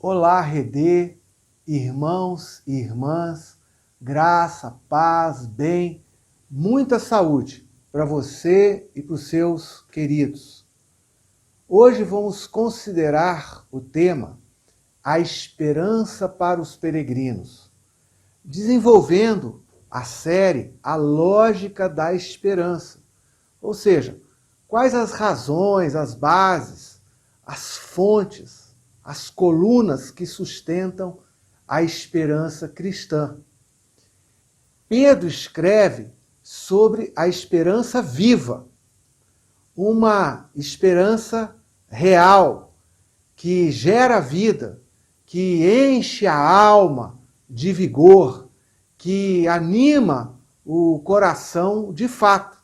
Olá, Redê, irmãos e irmãs, graça, paz, bem, muita saúde para você e para os seus queridos. Hoje vamos considerar o tema A Esperança para os Peregrinos, desenvolvendo a série A Lógica da Esperança, ou seja, quais as razões, as bases, as fontes, as colunas que sustentam a esperança cristã. Pedro escreve sobre a esperança viva, uma esperança real, que gera vida, que enche a alma de vigor, que anima o coração de fato.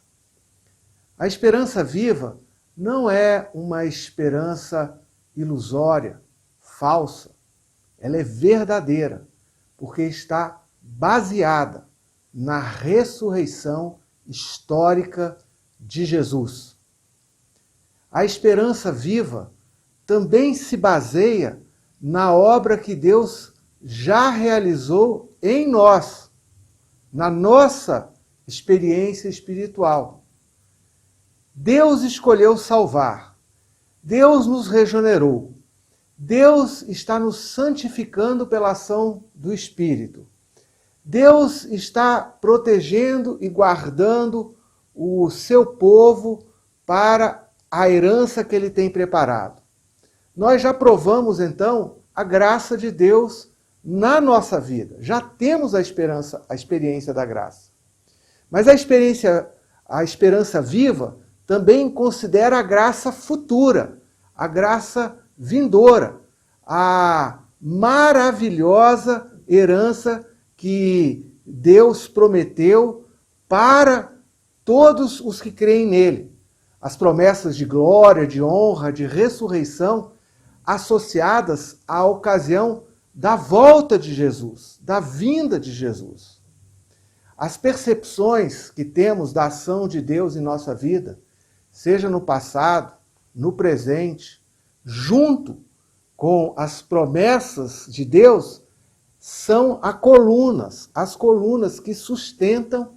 A esperança viva não é uma esperança ilusória, falsa. Ela é verdadeira, porque está baseada na ressurreição histórica de Jesus. A esperança viva também se baseia na obra que Deus já realizou em nós, na nossa experiência espiritual. Deus escolheu salvar, Deus nos regenerou, Deus está nos santificando pela ação do Espírito. Deus está protegendo e guardando o seu povo para a herança que ele tem preparado. Nós já provamos, então, a graça de Deus na nossa vida. Já temos a experiência da graça. Mas a esperança viva também considera a graça futura, a graça vindoura, a maravilhosa herança que Deus prometeu para todos os que creem nele. As promessas de glória, de honra, de ressurreição associadas à ocasião da volta de Jesus, da vinda de Jesus. As percepções que temos da ação de Deus em nossa vida, seja no passado, no presente, junto com as promessas de Deus, são as colunas que sustentam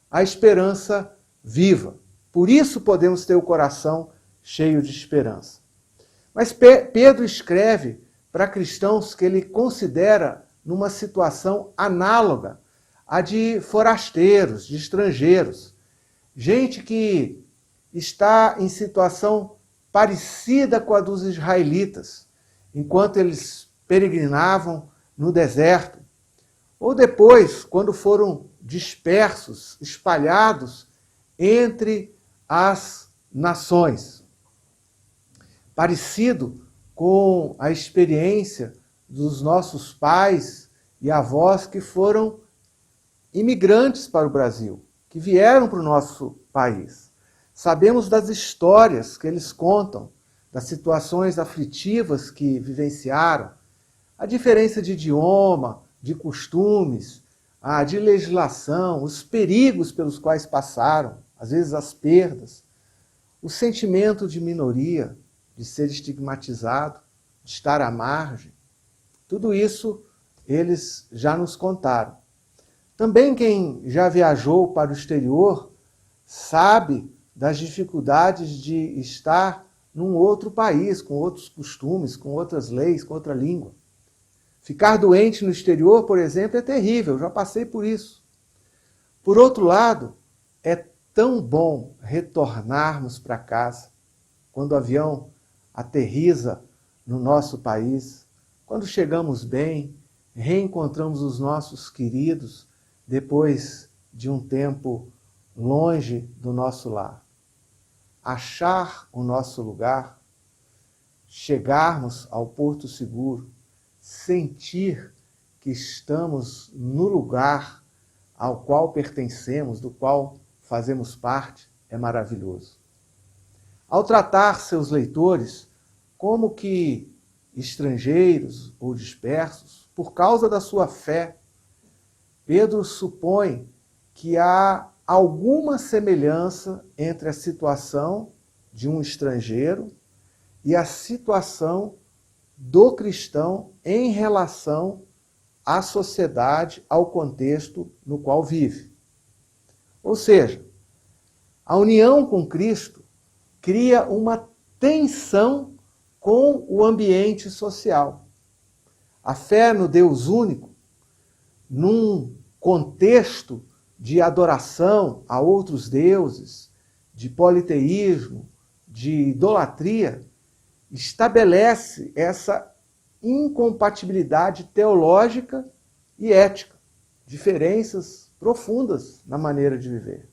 a esperança viva. Por isso podemos ter o coração cheio de esperança. Mas Pedro escreve para cristãos que ele considera numa situação análoga à de forasteiros, de estrangeiros. Gente que está em situação parecida com a dos israelitas, enquanto eles peregrinavam no deserto, ou depois, quando foram dispersos, espalhados entre as nações. Parecido com a experiência dos nossos pais e avós que foram imigrantes para o Brasil, que vieram para o nosso país. Sabemos das histórias que eles contam, das situações aflitivas que vivenciaram, a diferença de idioma, de costumes, de legislação, os perigos pelos quais passaram, às vezes as perdas, o sentimento de minoria, de ser estigmatizado, de estar à margem. Tudo isso eles já nos contaram. Também quem já viajou para o exterior sabe das dificuldades de estar num outro país, com outros costumes, com outras leis, com outra língua. Ficar doente no exterior, por exemplo, é terrível, já passei por isso. Por outro lado, é tão bom retornarmos para casa, quando o avião aterriza no nosso país, quando chegamos bem, reencontramos os nossos queridos depois de um tempo longe do nosso lar. Achar o nosso lugar, chegarmos ao porto seguro, sentir que estamos no lugar ao qual pertencemos, do qual fazemos parte, é maravilhoso. Ao tratar seus leitores como que estrangeiros ou dispersos, por causa da sua fé, Pedro supõe que há alguma semelhança entre a situação de um estrangeiro e a situação do cristão em relação à sociedade, ao contexto no qual vive. Ou seja, a união com Cristo cria uma tensão com o ambiente social. A fé no Deus único, num contexto de adoração a outros deuses, de politeísmo, de idolatria, estabelece essa incompatibilidade teológica e ética, diferenças profundas na maneira de viver.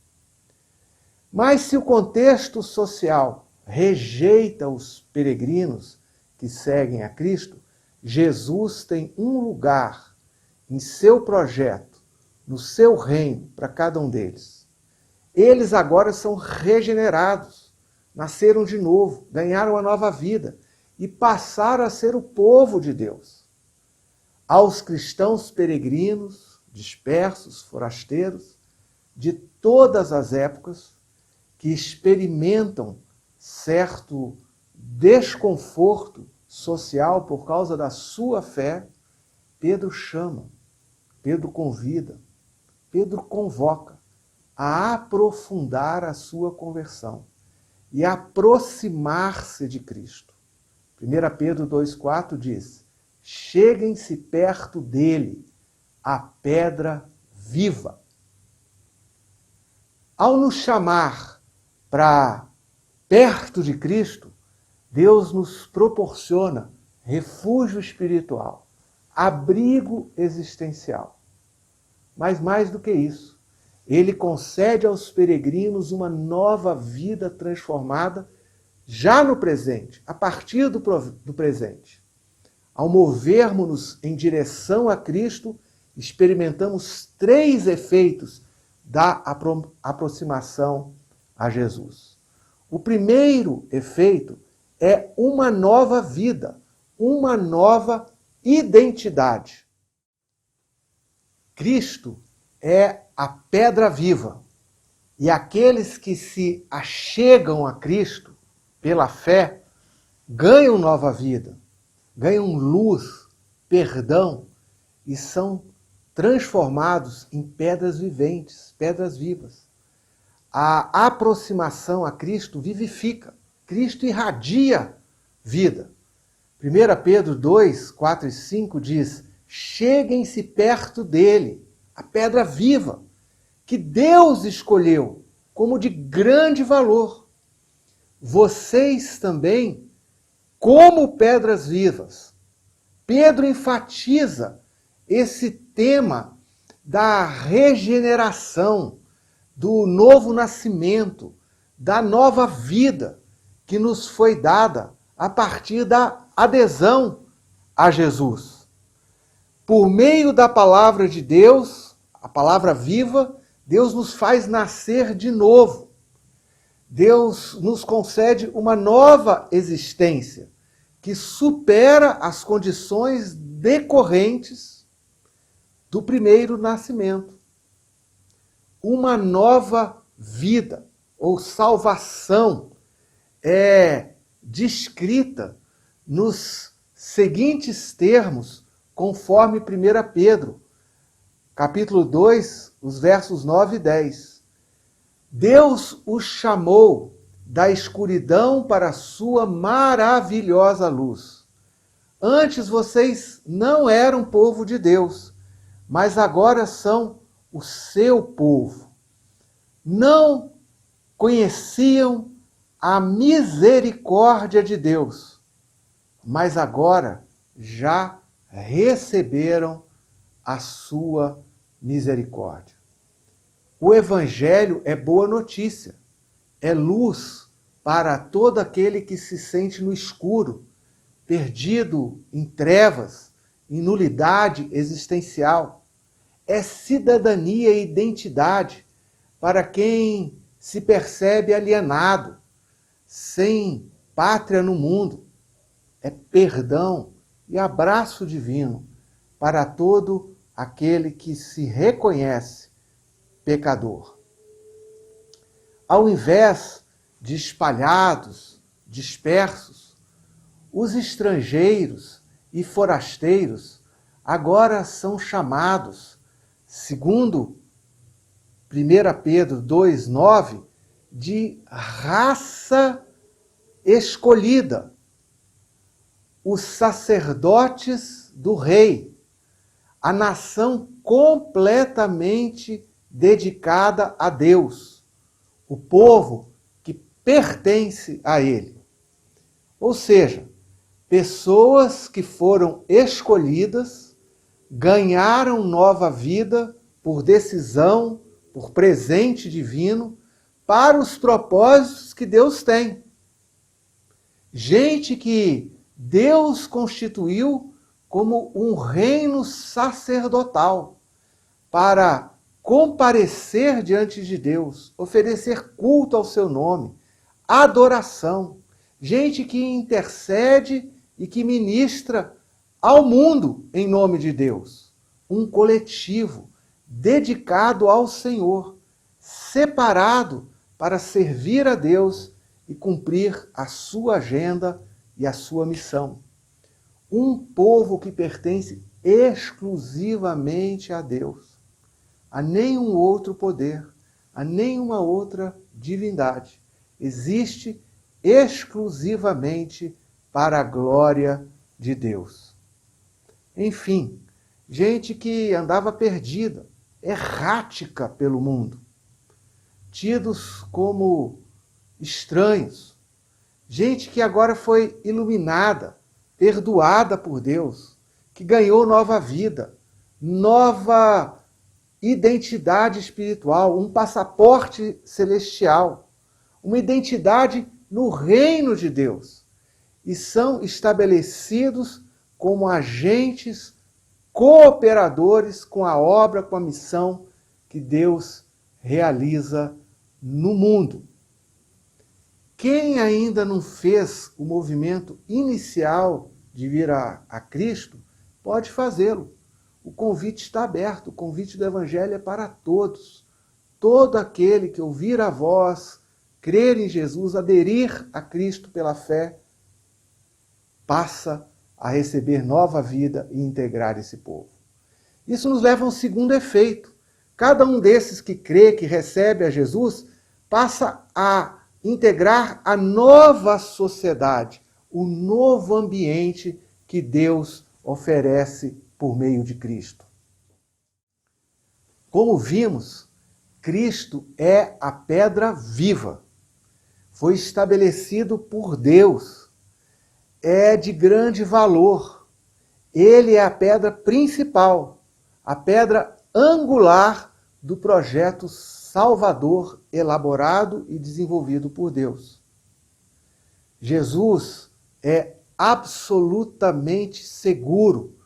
Mas se o contexto social rejeita os peregrinos que seguem a Cristo, Jesus tem um lugar em seu projeto, no seu reino, para cada um deles. Eles agora são regenerados, nasceram de novo, ganharam uma nova vida e passaram a ser o povo de Deus. Aos cristãos peregrinos, dispersos, forasteiros, de todas as épocas, que experimentam certo desconforto social por causa da sua fé, Pedro chama, Pedro convida, Pedro convoca a aprofundar a sua conversão e aproximar-se de Cristo. 1 Pedro 2,4 diz: cheguem-se perto dele, a pedra viva. Ao nos chamar para perto de Cristo, Deus nos proporciona refúgio espiritual, abrigo existencial. Mas mais do que isso, Ele concede aos peregrinos uma nova vida transformada já no presente, a partir do presente. Ao movermos-nos em direção a Cristo, experimentamos 3 efeitos da aproximação a Jesus. O primeiro efeito é uma nova vida, uma nova identidade. Cristo é a pedra viva e aqueles que se achegam a Cristo pela fé ganham nova vida, ganham luz, perdão e são transformados em pedras viventes, pedras vivas. A aproximação a Cristo vivifica. Cristo irradia vida. 1 Pedro 2, 4 e 5 diz: cheguem-se perto dele, a pedra viva, que Deus escolheu como de grande valor. Vocês também, como pedras vivas. Pedro enfatiza esse tema da regeneração, do novo nascimento, da nova vida que nos foi dada a partir da adesão a Jesus. Por meio da palavra de Deus, a palavra viva, Deus nos faz nascer de novo. Deus nos concede uma nova existência que supera as condições decorrentes do primeiro nascimento. Uma nova vida ou salvação é descrita nos seguintes termos, conforme 1 Pedro, capítulo 2, os versos 9 e 10. Deus os chamou da escuridão para a sua maravilhosa luz. Antes vocês não eram povo de Deus, mas agora são o seu povo. Não conheciam a misericórdia de Deus, mas agora já receberam a sua misericórdia. O Evangelho é boa notícia, é luz para todo aquele que se sente no escuro, perdido em trevas, em nulidade existencial. É cidadania e identidade para quem se percebe alienado, sem pátria no mundo. É perdão e abraço divino para todo aquele que se reconhece pecador. Ao invés de espalhados, dispersos, os estrangeiros e forasteiros agora são chamados, segundo 1 Pedro 2,9, de raça escolhida, os sacerdotes do rei, a nação completamente dedicada a Deus, o povo que pertence a Ele. Ou seja, pessoas que foram escolhidas, ganharam nova vida por decisão, por presente divino, para os propósitos que Deus tem. Gente que Deus constituiu como um reino sacerdotal para comparecer diante de Deus, oferecer culto ao seu nome, adoração. Gente que intercede e que ministra ao mundo em nome de Deus. Um coletivo dedicado ao Senhor, separado para servir a Deus e cumprir a sua agenda e a sua missão. Um povo que pertence exclusivamente a Deus, a nenhum outro poder, a nenhuma outra divindade. Existe exclusivamente para a glória de Deus. Enfim, gente que andava perdida, errática pelo mundo, tidos como estranhos, gente que agora foi iluminada, perdoada por Deus, que ganhou nova vida, nova identidade espiritual, um passaporte celestial, uma identidade no reino de Deus, e são estabelecidos como agentes cooperadores com a obra, com a missão que Deus realiza no mundo. Quem ainda não fez o movimento inicial de vir a Cristo, pode fazê-lo. O convite está aberto, o convite do Evangelho é para todos. Todo aquele que ouvir a voz, crer em Jesus, aderir a Cristo pela fé, passa a receber nova vida e integrar esse povo. Isso nos leva a um segundo efeito. Cada um desses que crê, que recebe a Jesus, passa a integrar a nova sociedade, o novo ambiente que Deus oferece por meio de Cristo. Como vimos, Cristo é a pedra viva. Foi estabelecido por Deus. É de grande valor. Ele é a pedra principal, a pedra angular do projeto salvador elaborado e desenvolvido por Deus. Jesus é absolutamente seguro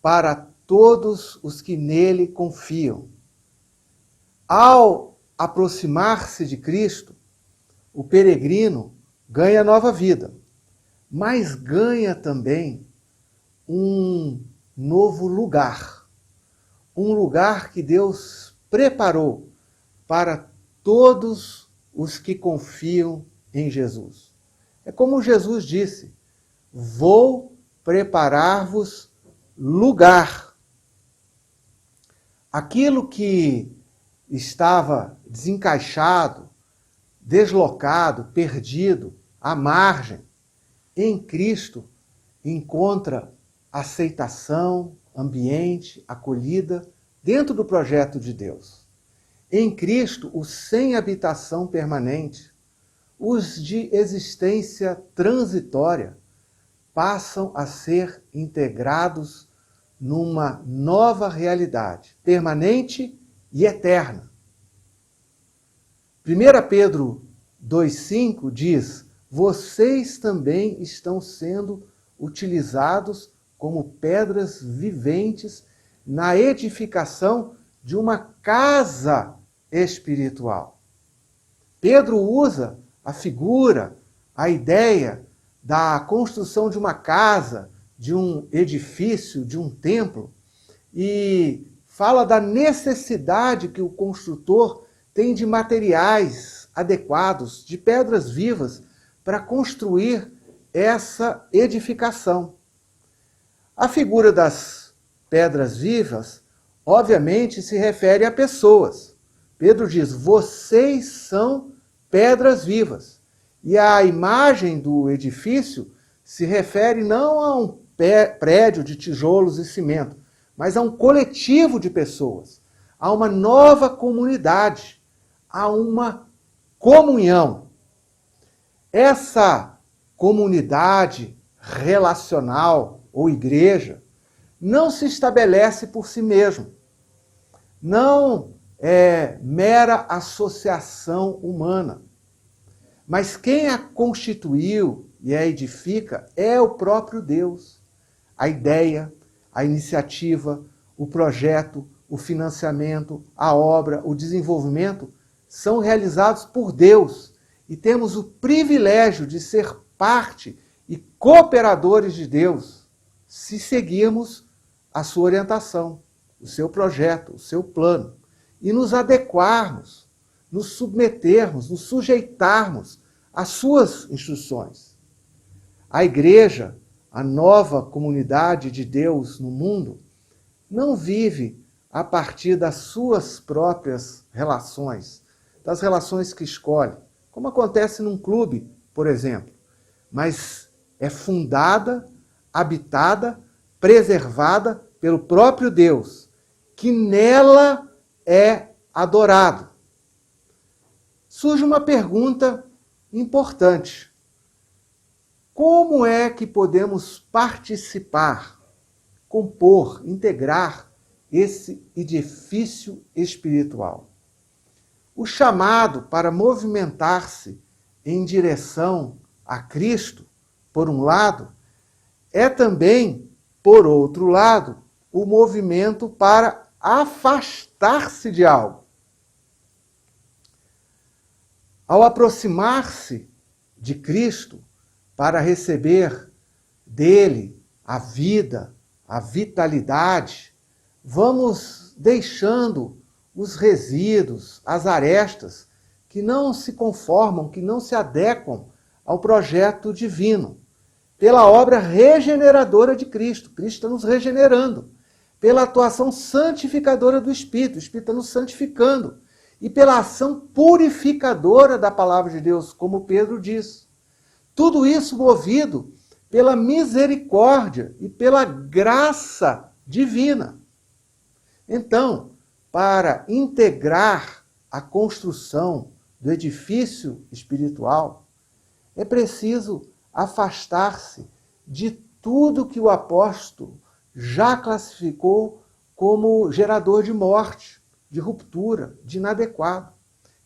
para todos os que nele confiam. Ao aproximar-se de Cristo, o peregrino ganha nova vida, mas ganha também um novo lugar. Um lugar que Deus preparou para todos os que confiam em Jesus. É como Jesus disse: vou preparar-vos lugar. Aquilo que estava desencaixado, deslocado, perdido, à margem, em Cristo encontra aceitação, ambiente, acolhida dentro do projeto de Deus. Em Cristo, os sem habitação permanente, os de existência transitória, passam a ser integrados numa nova realidade, permanente e eterna. 1 Pedro 2,5 diz: vocês também estão sendo utilizados como pedras viventes na edificação de uma casa espiritual. Pedro usa a figura, a ideia da construção de uma casa, de um edifício, de um templo, e fala da necessidade que o construtor tem de materiais adequados, de pedras vivas, para construir essa edificação. A figura das pedras vivas, obviamente, se refere a pessoas. Pedro diz: vocês são pedras vivas. E a imagem do edifício se refere não a um prédio de tijolos e cimento, mas a um coletivo de pessoas, a uma nova comunidade, a uma comunhão. Essa comunidade relacional ou igreja não se estabelece por si mesmo. Não é mera associação humana. Mas quem a constituiu e a edifica é o próprio Deus. A ideia, a iniciativa, o projeto, o financiamento, a obra, o desenvolvimento são realizados por Deus e temos o privilégio de ser parte e cooperadores de Deus se seguirmos a sua orientação, o seu projeto, o seu plano e nos adequarmos, nos submetermos, nos sujeitarmos às suas instruções. A igreja, a nova comunidade de Deus no mundo, não vive a partir das suas próprias relações, das relações que escolhe, como acontece num clube, por exemplo, mas é fundada, habitada, preservada pelo próprio Deus, que nela é adorado. Surge uma pergunta importante. Como é que podemos participar, compor, integrar esse edifício espiritual? O chamado para movimentar-se em direção a Cristo, por um lado, é também, por outro lado, o movimento para afastar-se de algo. Ao aproximar-se de Cristo para receber dele a vida, a vitalidade, vamos deixando os resíduos, as arestas que não se conformam, que não se adequam ao projeto divino. Pela obra regeneradora de Cristo. Cristo está nos regenerando. Pela atuação santificadora do Espírito. O Espírito está nos santificando. E pela ação purificadora da palavra de Deus, como Pedro diz. Tudo isso movido pela misericórdia e pela graça divina. Então, para integrar a construção do edifício espiritual, é preciso afastar-se de tudo que o apóstolo já classificou como gerador de morte, de ruptura, de inadequado.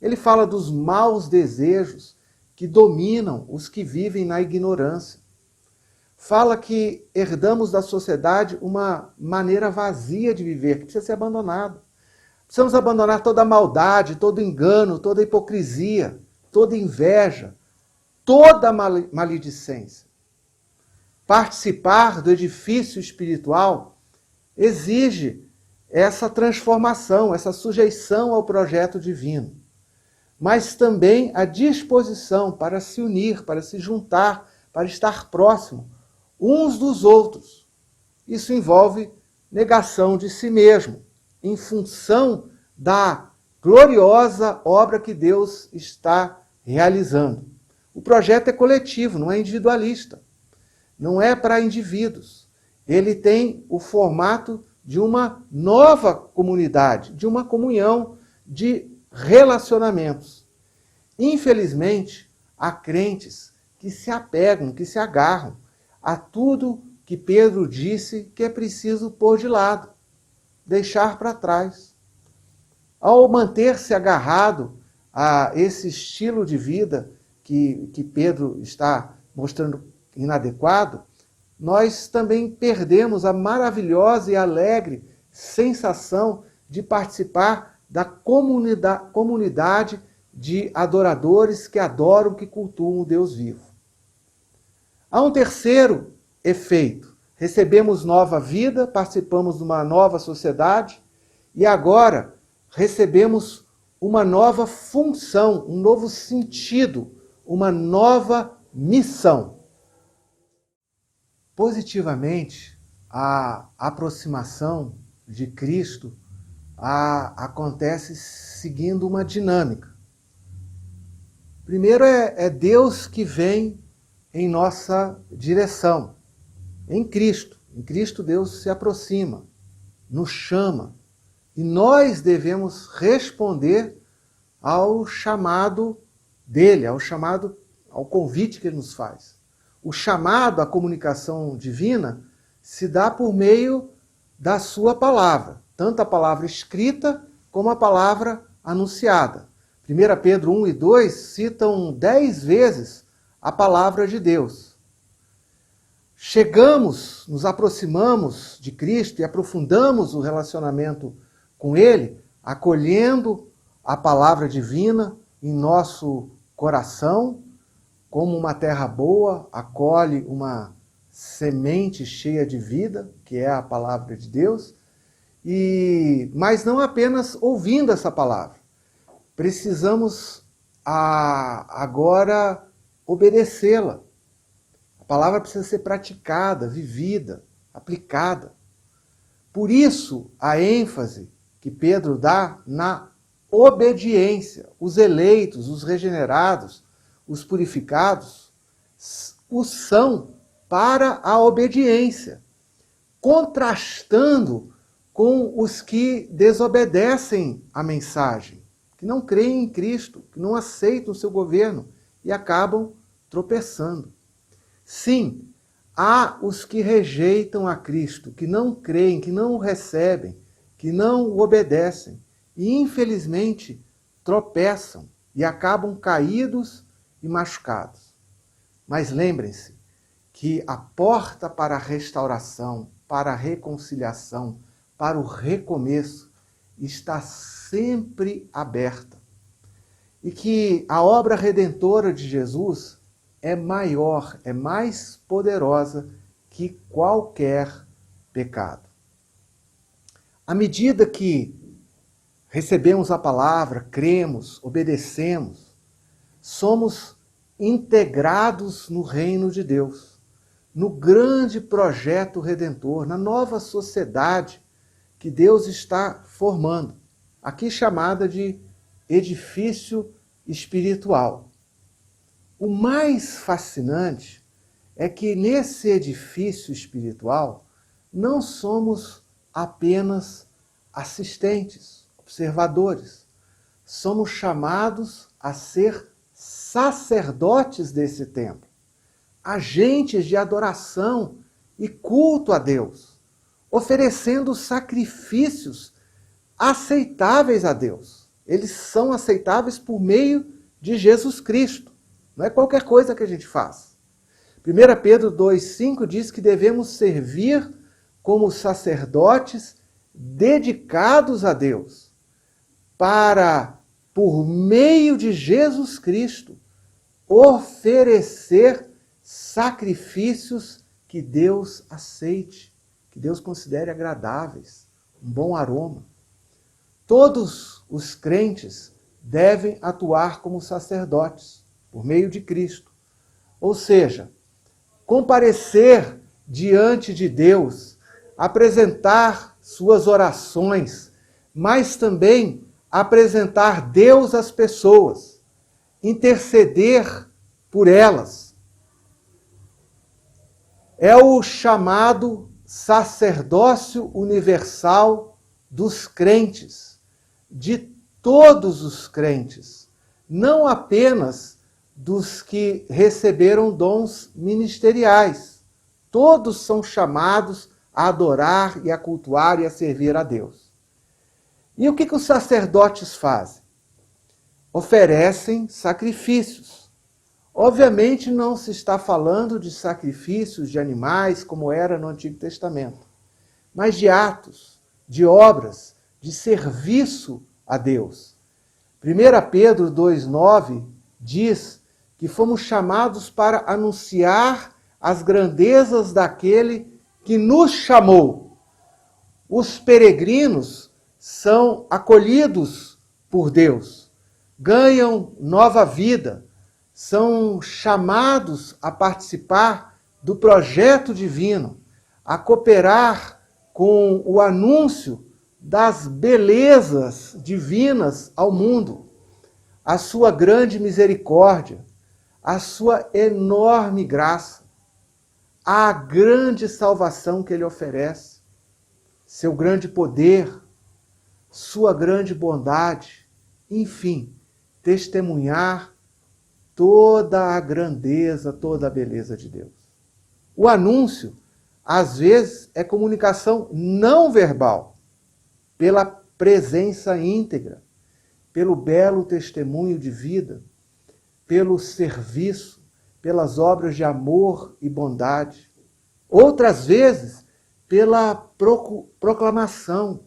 Ele fala dos maus desejos que dominam os que vivem na ignorância. Fala que herdamos da sociedade uma maneira vazia de viver, que precisa ser abandonada. Precisamos abandonar toda a maldade, todo engano, toda a hipocrisia, toda a inveja, toda a maledicência. Participar do edifício espiritual exige essa transformação, essa sujeição ao projeto divino, mas também a disposição para se unir, para se juntar, para estar próximo uns dos outros. Isso envolve negação de si mesmo, em função da gloriosa obra que Deus está realizando. O projeto é coletivo, não é individualista. Não é para indivíduos. Ele tem o formato de uma nova comunidade, de uma comunhão de relacionamentos. Infelizmente, há crentes que se apegam, que se agarram a tudo que Pedro disse que é preciso pôr de lado, deixar para trás. Ao manter-se agarrado a esse estilo de vida que Pedro está mostrando inadequado, nós também perdemos a maravilhosa e alegre sensação de participar da comunidade de adoradores que adoram, que cultuam o Deus vivo. Há um terceiro efeito. Recebemos nova vida, participamos de uma nova sociedade e agora recebemos uma nova função, um novo sentido, uma nova missão. positivamente, a aproximação de Cristo acontece seguindo uma dinâmica. Primeiro é Deus que vem em nossa direção, em Cristo. Em Cristo Deus se aproxima, nos chama, e nós devemos responder ao chamado dele, ao convite que ele nos faz. O chamado à comunicação divina se dá por meio da sua palavra, tanto a palavra escrita como a palavra anunciada. 1 Pedro 1 e 2 citam 10 vezes a palavra de Deus. Chegamos, nos aproximamos de Cristo e aprofundamos o relacionamento com Ele, acolhendo a palavra divina em nosso coração, como uma terra boa acolhe uma semente cheia de vida, que é a palavra de Deus, mas não apenas ouvindo essa palavra. Precisamos agora obedecê-la. A palavra precisa ser praticada, vivida, aplicada. Por isso, a ênfase que Pedro dá na obediência. Os eleitos, os regenerados, os purificados, o são para a obediência, contrastando com os que desobedecem a mensagem, que não creem em Cristo, que não aceitam o seu governo e acabam tropeçando. Sim, há os que rejeitam a Cristo, que não creem, que não o recebem, que não o obedecem e, infelizmente, tropeçam e acabam caídos e machucados. Mas lembrem-se que a porta para a restauração, para a reconciliação, para o recomeço, está sempre aberta. E que a obra redentora de Jesus é maior, é mais poderosa que qualquer pecado. À medida que recebemos a palavra, cremos, obedecemos, somos integrados no reino de Deus, no grande projeto redentor, na nova sociedade que Deus está formando, aqui chamada de edifício espiritual. O mais fascinante é que nesse edifício espiritual não somos apenas assistentes, observadores. Somos chamados a ser sacerdotes desse templo, agentes de adoração e culto a Deus, oferecendo sacrifícios aceitáveis a Deus. Eles são aceitáveis por meio de Jesus Cristo. Não é qualquer coisa que a gente faz. 1 Pedro 2,5 diz que devemos servir como sacerdotes dedicados a Deus, para, por meio de Jesus Cristo, oferecer sacrifícios que Deus aceite, que Deus considere agradáveis, um bom aroma. Todos os crentes devem atuar como sacerdotes, por meio de Cristo. Ou seja, comparecer diante de Deus, apresentar suas orações, mas também apresentar Deus às pessoas, interceder por elas. É o chamado sacerdócio universal dos crentes, de todos os crentes, não apenas dos que receberam dons ministeriais. Todos são chamados a adorar e a cultuar e a servir a Deus. E o que os sacerdotes fazem? Oferecem sacrifícios. Obviamente não se está falando de sacrifícios de animais, como era no Antigo Testamento, mas de atos, de obras, de serviço a Deus. 1 Pedro 2,9 diz que fomos chamados para anunciar as grandezas daquele que nos chamou. Os peregrinos são acolhidos por Deus, ganham nova vida, são chamados a participar do projeto divino, a cooperar com o anúncio das belezas divinas ao mundo, a sua grande misericórdia, a sua enorme graça, a grande salvação que ele oferece, seu grande poder, sua grande bondade, enfim, testemunhar toda a grandeza, toda a beleza de Deus. O anúncio, às vezes, é comunicação não verbal, pela presença íntegra, pelo belo testemunho de vida, pelo serviço, pelas obras de amor e bondade. Outras vezes, pela proclamação,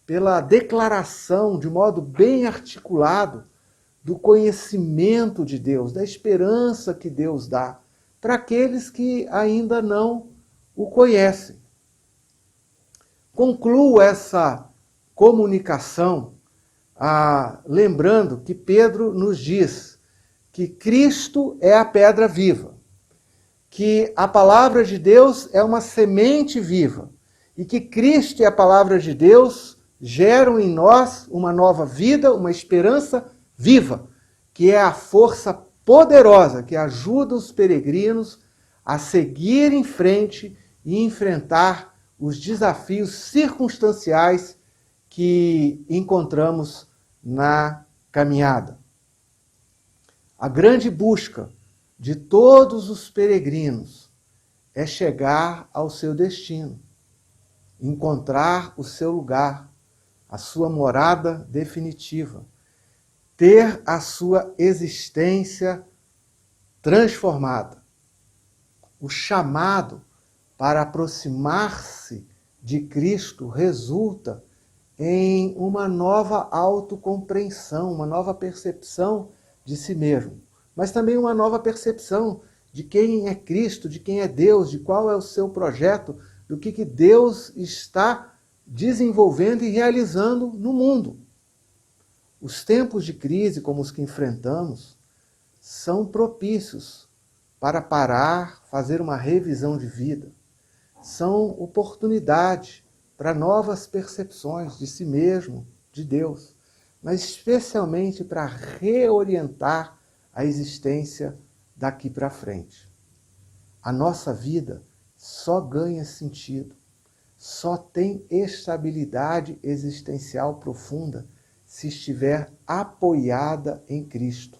pela declaração, de modo bem articulado, do conhecimento de Deus, da esperança que Deus dá para aqueles que ainda não o conhecem. Concluo essa comunicação lembrando que Pedro nos diz que Cristo é a pedra viva, que a palavra de Deus é uma semente viva e que Cristo e a palavra de Deus geram em nós uma nova vida, uma esperança viva, que é a força poderosa que ajuda os peregrinos a seguir em frente e enfrentar os desafios circunstanciais que encontramos na caminhada. A grande busca de todos os peregrinos é chegar ao seu destino, encontrar o seu lugar, a sua morada definitiva, ter a sua existência transformada. O chamado para aproximar-se de Cristo resulta em uma nova autocompreensão, uma nova percepção de si mesmo, mas também uma nova percepção de quem é Cristo, de quem é Deus, de qual é o seu projeto, do que Deus está desenvolvendo e realizando no mundo. Os tempos de crise, como os que enfrentamos, são propícios para parar, fazer uma revisão de vida. São oportunidade para novas percepções de si mesmo, de Deus, mas especialmente para reorientar a existência daqui para frente. A nossa vida só ganha sentido, só tem estabilidade existencial profunda se estiver apoiada em Cristo,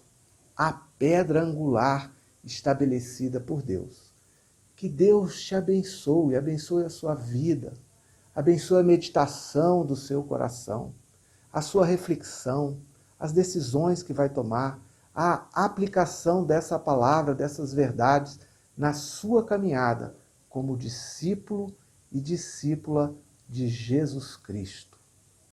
a pedra angular estabelecida por Deus. Que Deus te abençoe a sua vida, abençoe a meditação do seu coração, a sua reflexão, as decisões que vai tomar, a aplicação dessa palavra, dessas verdades na sua caminhada como discípulo e discípula de Jesus Cristo.